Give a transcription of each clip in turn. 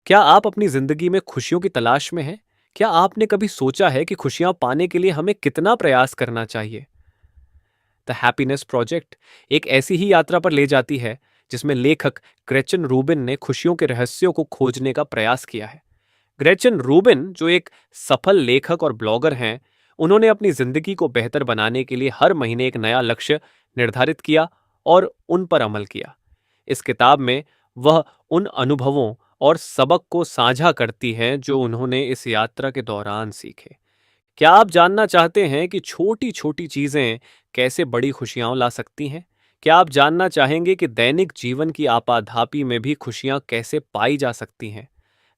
क्या आप अपनी जिंदगी में खुशियों की तलाश में हैं? क्या आपने कभी सोचा है कि खुशियां पाने के लिए हमें कितना प्रयास करना चाहिए? द हैप्पीनेस प्रोजेक्ट एक ऐसी ही यात्रा पर ले जाती है जिसमें लेखक ग्रेचन रूबिन ने खुशियों के रहस्यों को खोजने का प्रयास किया है। ग्रेचन रूबिन, जो एक सफल लेखक और ब्लॉगर हैं, उन्होंने अपनी जिंदगी को बेहतर बनाने के लिए हर महीने एक नया लक्ष्य निर्धारित किया और उन पर अमल किया। इस किताब में वह उन अनुभवों और सबक को साझा करती हैं जो उन्होंने इस यात्रा के दौरान सीखे। क्या आप जानना चाहते हैं कि छोटी-छोटी चीजें कैसे बड़ी खुशियां ला सकती हैं? क्या आप जानना चाहेंगे कि दैनिक जीवन की आपाधापी में भी खुशियां कैसे पाई जा सकती हैं?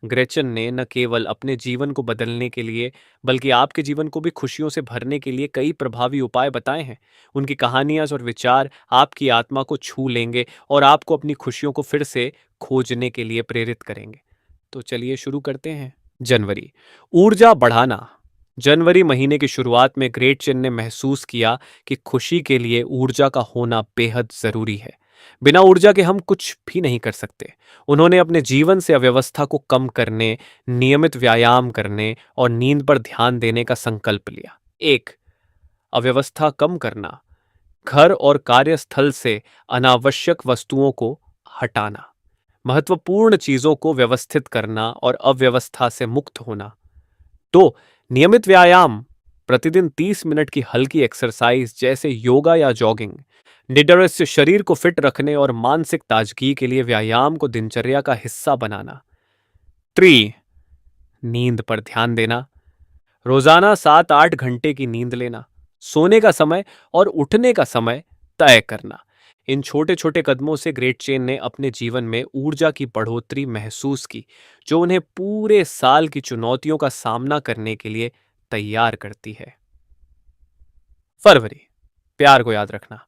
ग्रेचन ने न केवल अपने जीवन को बदलने के लिए, बल्कि आपके जीवन को भी खुशियों से भरने के लिए कई प्रभावी उपाय बताए हैं। उनकी कहानियां और विचार आपकी आत्मा को छू लेंगे और आपको अपनी खुशियों को फिर से खोजने के लिए प्रेरित करेंगे। तो चलिए शुरू करते हैं। जनवरी, ऊर्जा बढ़ाना। जनवरी महीने की शुरुआत में ग्रेटचेन ने महसूस किया कि खुशी के लिए ऊर्जा का होना बेहद जरूरी है। बिना ऊर्जा के हम कुछ भी नहीं कर सकते। उन्होंने अपने जीवन से अव्यवस्था को कम करने, नियमित व्यायाम करने और नींद पर ध्यान देने का संकल्प लिया। एक, अव्यवस्था कम करना। घर और कार्यस्थल से अनावश्यक वस्तुओं को हटाना, महत्वपूर्ण चीजों को व्यवस्थित करना और अव्यवस्था से मुक्त होना। 2, नियमित व्यायाम। प्रतिदिन 30 मिनट की हल्की एक्सरसाइज जैसे योगा या जॉगिंग। निडर से शरीर को फिट रखने और मानसिक ताजगी के लिए व्यायाम को दिनचर्या का हिस्सा बनाना। 3, नींद पर ध्यान देना। रोजाना 7-8 घंटे की नींद लेना। सोने का समय और उठने का समय तय करना। इन छोटे छोटे कदमों से ग्रेटचेन ने अपने जीवन में ऊर्जा की बढ़ोतरी महसूस की, जो उन्हें पूरे साल की चुनौतियों का सामना करने के लिए तैयार करती है। फरवरी, प्यार को याद रखना।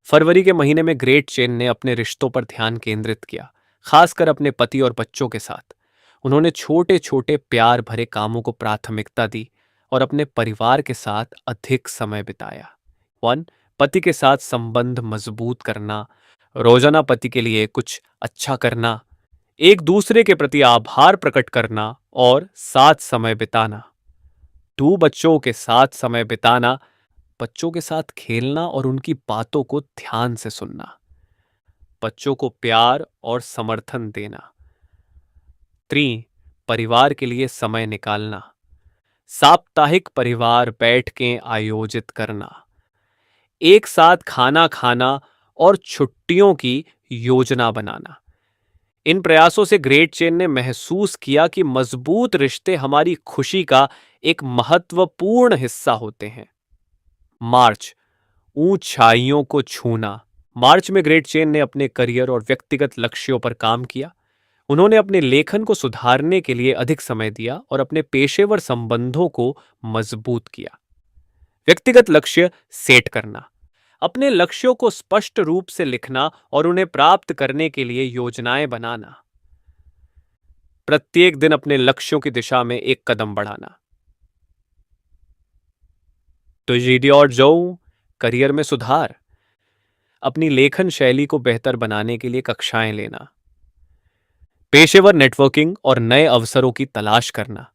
फरवरी के महीने में ग्रेटचेन ने अपने रिश्तों पर ध्यान केंद्रित किया, खासकर अपने पति और बच्चों के साथ। उन्होंने छोटे छोटे प्यार भरे कामों को प्राथमिकता दी और अपने परिवार के साथ अधिक समय बिताया। 1, पति के साथ संबंध मजबूत करना। रोजाना पति के लिए कुछ अच्छा करना, एक दूसरे के प्रति आभार प्रकट करना और साथ समय बिताना। 2, बच्चों के साथ समय बिताना। बच्चों के साथ खेलना और उनकी बातों को ध्यान से सुनना। बच्चों को प्यार और समर्थन देना। 3, परिवार के लिए समय निकालना। साप्ताहिक परिवार बैठकें आयोजित करना। एक साथ खाना खाना और छुट्टियों की योजना बनाना। इन प्रयासों से ग्रेटचेन ने महसूस किया कि मजबूत रिश्ते हमारी खुशी का एक महत्वपूर्ण हिस्सा होते हैं। मार्च, ऊंचाइयों को छूना। मार्च में ग्रेटचेन ने अपने करियर और व्यक्तिगत लक्ष्यों पर काम किया। उन्होंने अपने लेखन को सुधारने के लिए अधिक समय दिया और अपने पेशेवर संबंधों को मजबूत किया। व्यक्तिगत लक्ष्य सेट करना। अपने लक्ष्यों को स्पष्ट रूप से लिखना और उन्हें प्राप्त करने के लिए योजनाएं बनाना। प्रत्येक दिन अपने लक्ष्यों की दिशा में एक कदम बढ़ाना। तो जीडी और जो करियर में सुधार। अपनी लेखन शैली को बेहतर बनाने के लिए कक्षाएं लेना। पेशेवर नेटवर्किंग और नए अवसरों की तलाश करना।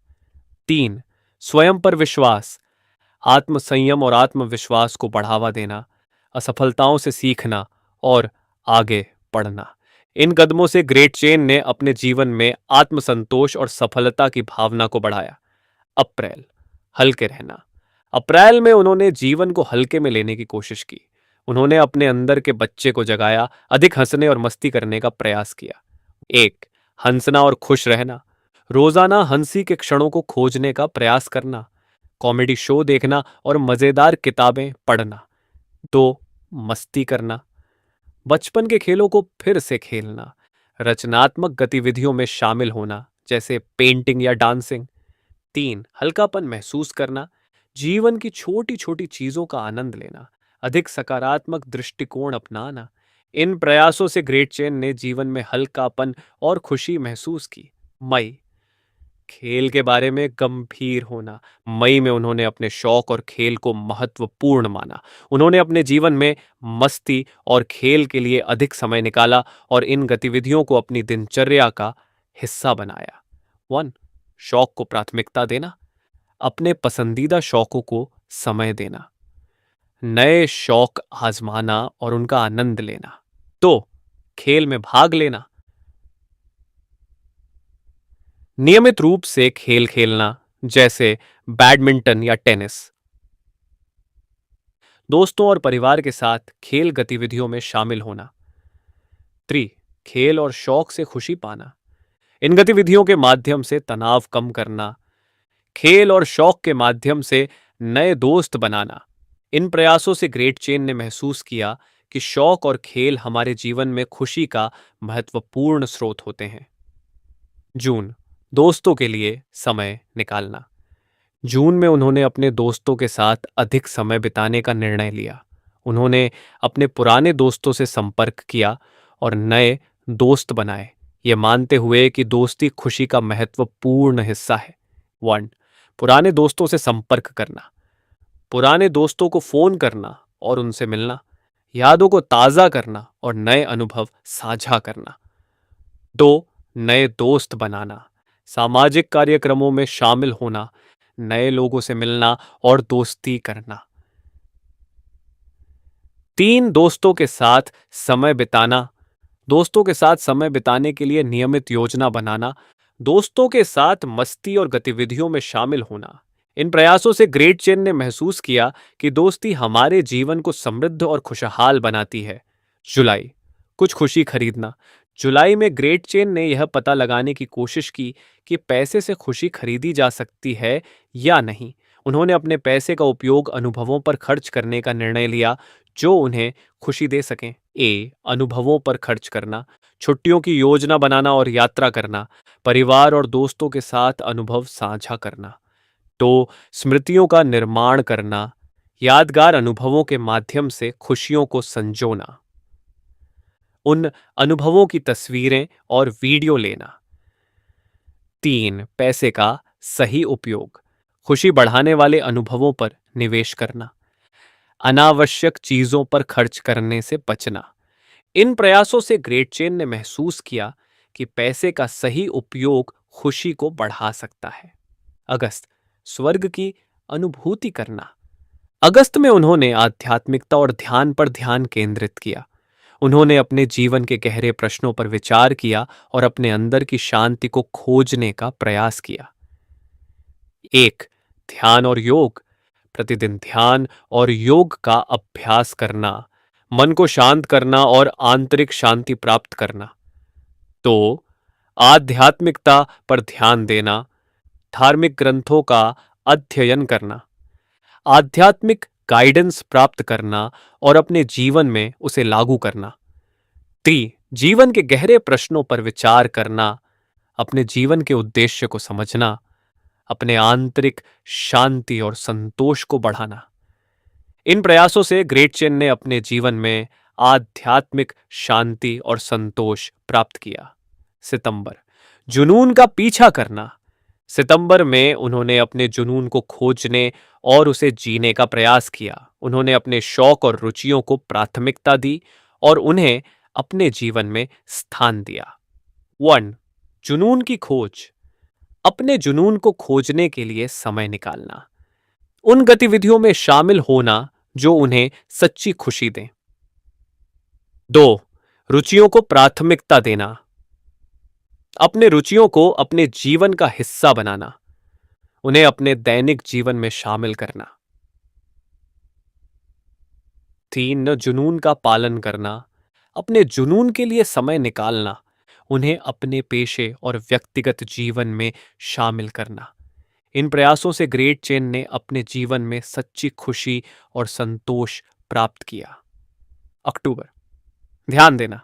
3, स्वयं पर विश्वास। आत्मसंयम और आत्मविश्वास को बढ़ावा देना, असफलताओं से सीखना और आगे बढ़ना। इन कदमों से ग्रेटचेन ने अपने जीवन में आत्मसंतोष और सफलता की भावना को बढ़ाया। अप्रैल, हल्के रहना। अप्रैल में उन्होंने जीवन को हल्के में लेने की कोशिश की। उन्होंने अपने अंदर के बच्चे को जगाया, अधिक हंसने और मस्ती करने का प्रयास किया। 1, हंसना और खुश रहना। रोजाना हंसी के क्षणों को खोजने का प्रयास करना, कॉमेडी शो देखना और मजेदार किताबें पढ़ना। 2, मस्ती करना। बचपन के खेलों को फिर से खेलना, रचनात्मक गतिविधियों में शामिल होना जैसे पेंटिंग या डांसिंग। 3, हल्कापन महसूस करना, जीवन की छोटी छोटी चीजों का आनंद लेना, अधिक सकारात्मक दृष्टिकोण अपनाना। इन प्रयासों से ग्रेटचेन ने जीवन में हल्कापन और खुशी महसूस की। मई, खेल के बारे में गंभीर होना। मई में उन्होंने अपने शौक और खेल को महत्वपूर्ण माना। उन्होंने अपने जीवन में मस्ती और खेल के लिए अधिक समय निकाला और इन गतिविधियों को अपनी दिनचर्या का हिस्सा बनाया। 1. शौक को प्राथमिकता देना, अपने पसंदीदा शौकों को समय देना, नए शौक आजमाना और उनका आनंद लेना। 2. खेल में भाग लेना, नियमित रूप से खेल खेलना, जैसे बैडमिंटन या टेनिस। दोस्तों और परिवार के साथ खेल गतिविधियों में शामिल होना। 3. खेल और शौक से खुशी पाना, इन गतिविधियों के माध्यम से तनाव कम करना, खेल और शौक के माध्यम से नए दोस्त बनाना। इन प्रयासों से ग्रेट चेन ने महसूस किया कि शौक और खेल हमारे जीवन में खुशी का महत्वपूर्ण स्रोत होते हैं। जून, दोस्तों के लिए समय निकालना। जून में उन्होंने अपने दोस्तों के साथ अधिक समय बिताने का निर्णय लिया। उन्होंने अपने पुराने दोस्तों से संपर्क किया और नए दोस्त बनाए, ये मानते हुए कि दोस्ती खुशी का महत्वपूर्ण हिस्सा है। 1. पुराने दोस्तों से संपर्क करना, पुराने दोस्तों को फोन करना और उनसे मिलना, यादों को ताज़ा करना और नए अनुभव साझा करना। 2. नए दोस्त बनाना, सामाजिक कार्यक्रमों में शामिल होना, नए लोगों से मिलना और दोस्ती करना। 3. दोस्तों के साथ समय बिताना, दोस्तों के साथ समय बिताने के लिए नियमित योजना बनाना, दोस्तों के साथ मस्ती और गतिविधियों में शामिल होना। इन प्रयासों से ग्रेट चेन ने महसूस किया कि दोस्ती हमारे जीवन को समृद्ध और खुशहाल बनाती है। जुलाई, कुछ खुशी खरीदना। जुलाई में ग्रेट चेन ने यह पता लगाने की कोशिश की कि पैसे से खुशी खरीदी जा सकती है या नहीं। उन्होंने अपने पैसे का उपयोग अनुभवों पर खर्च करने का निर्णय लिया जो उन्हें खुशी दे सकें। अनुभवों पर खर्च करना, छुट्टियों की योजना बनाना और यात्रा करना, परिवार और दोस्तों के साथ अनुभव साझा करना। तो स्मृतियों का निर्माण करना, यादगार अनुभवों के माध्यम से खुशियों को संजोना, उन अनुभवों की तस्वीरें और वीडियो लेना। 3. पैसे का सही उपयोग, खुशी बढ़ाने वाले अनुभवों पर निवेश करना, अनावश्यक चीजों पर खर्च करने से बचना। इन प्रयासों से ग्रेट चेन ने महसूस किया कि पैसे का सही उपयोग खुशी को बढ़ा सकता है। अगस्त, स्वर्ग की अनुभूति करना। अगस्त में उन्होंने आध्यात्मिकता और ध्यान पर ध्यान केंद्रित किया। उन्होंने अपने जीवन के गहरे प्रश्नों पर विचार किया और अपने अंदर की शांति को खोजने का प्रयास किया। 1. ध्यान और योग, प्रतिदिन ध्यान और योग का अभ्यास करना, मन को शांत करना और आंतरिक शांति प्राप्त करना। 2. आध्यात्मिकता पर ध्यान देना, धार्मिक ग्रंथों का अध्ययन करना, आध्यात्मिक गाइडेंस प्राप्त करना और अपने जीवन में उसे लागू करना। 3. जीवन के गहरे प्रश्नों पर विचार करना, अपने जीवन के उद्देश्य को समझना, अपने आंतरिक शांति और संतोष को बढ़ाना। इन प्रयासों से ग्रेट चेन ने अपने जीवन में आध्यात्मिक शांति और संतोष प्राप्त किया। सितंबर, जुनून का पीछा करना। सितंबर में उन्होंने अपने जुनून को खोजने और उसे जीने का प्रयास किया। उन्होंने अपने शौक और रुचियों को प्राथमिकता दी और उन्हें अपने जीवन में स्थान दिया। 1. जुनून की खोज, अपने जुनून को खोजने के लिए समय निकालना, उन गतिविधियों में शामिल होना जो उन्हें सच्ची खुशी दें। 2. रुचियों को प्राथमिकता देना, अपने रुचियों को अपने जीवन का हिस्सा बनाना, उन्हें अपने दैनिक जीवन में शामिल करना। 3. जुनून का पालन करना, अपने जुनून के लिए समय निकालना, उन्हें अपने पेशे और व्यक्तिगत जीवन में शामिल करना। इन प्रयासों से ग्रेट चेन ने अपने जीवन में सच्ची खुशी और संतोष प्राप्त किया। अक्टूबर, ध्यान देना।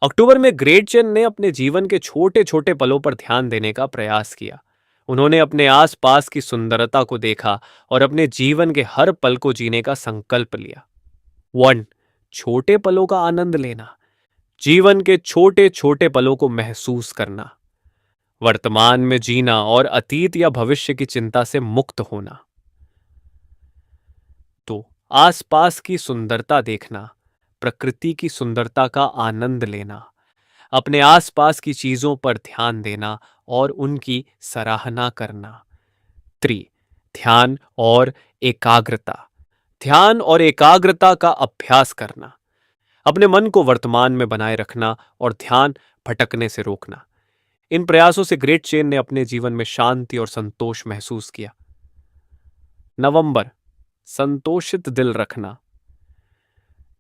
अक्टूबर में ग्रेट चेन ने अपने जीवन के छोटे छोटे पलों पर ध्यान देने का प्रयास किया। उन्होंने अपने आसपास की सुंदरता को देखा और अपने जीवन के हर पल को जीने का संकल्प लिया। 1. छोटे पलों का आनंद लेना, जीवन के छोटे छोटे पलों को महसूस करना, वर्तमान में जीना और अतीत या भविष्य की चिंता से मुक्त होना। तो आसपास की सुंदरता देखना, प्रकृति की सुंदरता का आनंद लेना, अपने आसपास की चीजों पर ध्यान देना और उनकी सराहना करना। 3. ध्यान और एकाग्रता। ध्यान और एकाग्रता का अभ्यास करना, अपने मन को वर्तमान में बनाए रखना और ध्यान भटकने से रोकना। इन प्रयासों से ग्रेट चेन ने अपने जीवन में शांति और संतोष महसूस किया। नवंबर, संतोषित दिल रखना।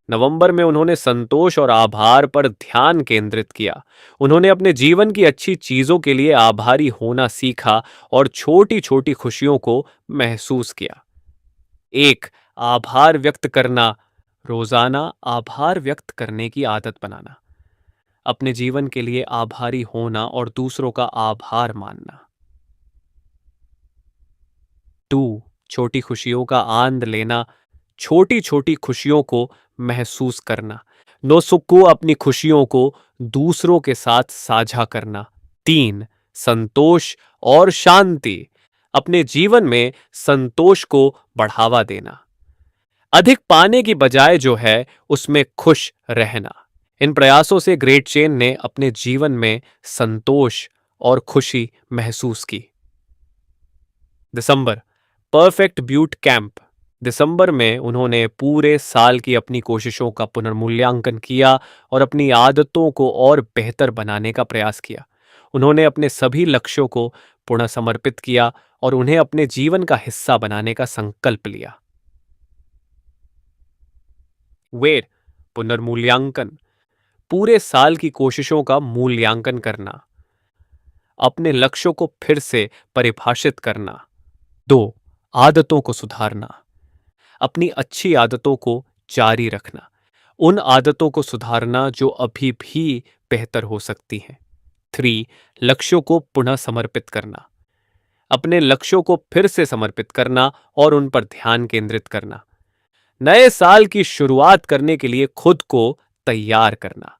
नवंबर में उन्होंने संतोष और आभार पर ध्यान केंद्रित किया। उन्होंने अपने जीवन की अच्छी चीजों के लिए आभारी होना सीखा और छोटी छोटी खुशियों को महसूस किया। 1. आभार व्यक्त करना। रोजाना आभार व्यक्त करने की आदत बनाना, अपने जीवन के लिए आभारी होना और दूसरों का आभार मानना। 2. छोटी खुशियों का आनंद लेना, छोटी छोटी खुशियों को महसूस करना। नोसुक्को अपनी खुशियों को दूसरों के साथ साझा करना। 3. संतोष और शांति, अपने जीवन में संतोष को बढ़ावा देना, अधिक पाने की बजाय जो है उसमें खुश रहना। इन प्रयासों से ग्रेट चेन ने अपने जीवन में संतोष और खुशी महसूस की। दिसंबर, परफेक्ट ब्यूट कैंप। दिसंबर में उन्होंने पूरे साल की अपनी कोशिशों का पुनर्मूल्यांकन किया और अपनी आदतों को और बेहतर बनाने का प्रयास किया। उन्होंने अपने सभी लक्ष्यों को पुनः समर्पित किया और उन्हें अपने जीवन का हिस्सा बनाने का संकल्प लिया। वेर, पुनर्मूल्यांकन, पूरे साल की कोशिशों का मूल्यांकन करना, अपने लक्ष्यों को फिर से परिभाषित करना। 2. आदतों को सुधारना, अपनी अच्छी आदतों को जारी रखना, उन आदतों को सुधारना जो अभी भी बेहतर हो सकती हैं। 3. लक्ष्यों को पुनः समर्पित करना, अपने लक्ष्यों को फिर से समर्पित करना और उन पर ध्यान केंद्रित करना। नए साल की शुरुआत करने के लिए खुद को तैयार करना।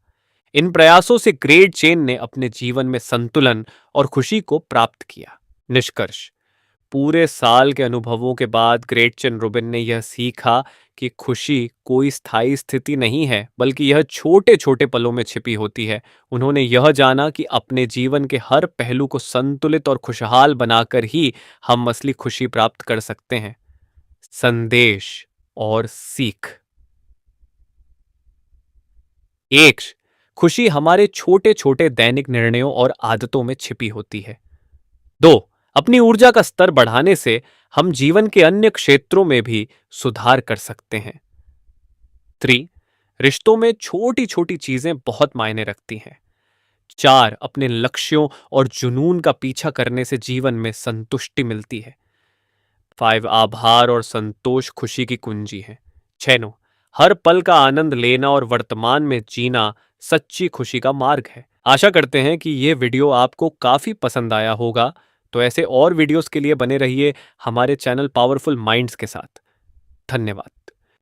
इन प्रयासों से ग्रेट चेन ने अपने जीवन में संतुलन और खुशी को प्राप्त किया। निष्कर्ष, पूरे साल के अनुभवों के बाद ग्रेट चेन रुबिन ने यह सीखा कि खुशी कोई स्थायी स्थिति नहीं है, बल्कि यह छोटे छोटे पलों में छिपी होती है। उन्होंने यह जाना कि अपने जीवन के हर पहलू को संतुलित और खुशहाल बनाकर ही हम असली खुशी प्राप्त कर सकते हैं। संदेश और सीख। 1. खुशी हमारे छोटे छोटे दैनिक निर्णयों और आदतों में छिपी होती है। 2. अपनी ऊर्जा का स्तर बढ़ाने से हम जीवन के अन्य क्षेत्रों में भी सुधार कर सकते हैं। 3. रिश्तों में छोटी छोटी चीजें बहुत मायने रखती हैं। 4. अपने लक्ष्यों और जुनून का पीछा करने से जीवन में संतुष्टि मिलती है। 5. आभार और संतोष खुशी की कुंजी है। 6. हर पल का आनंद लेना और वर्तमान में जीना सच्ची खुशी का मार्ग है। आशा करते हैं कि ये वीडियो आपको काफी पसंद आया होगा। तो ऐसे और वीडियोस के लिए बने रहिए हमारे चैनल पावरफुल माइंड्स के साथ। धन्यवाद।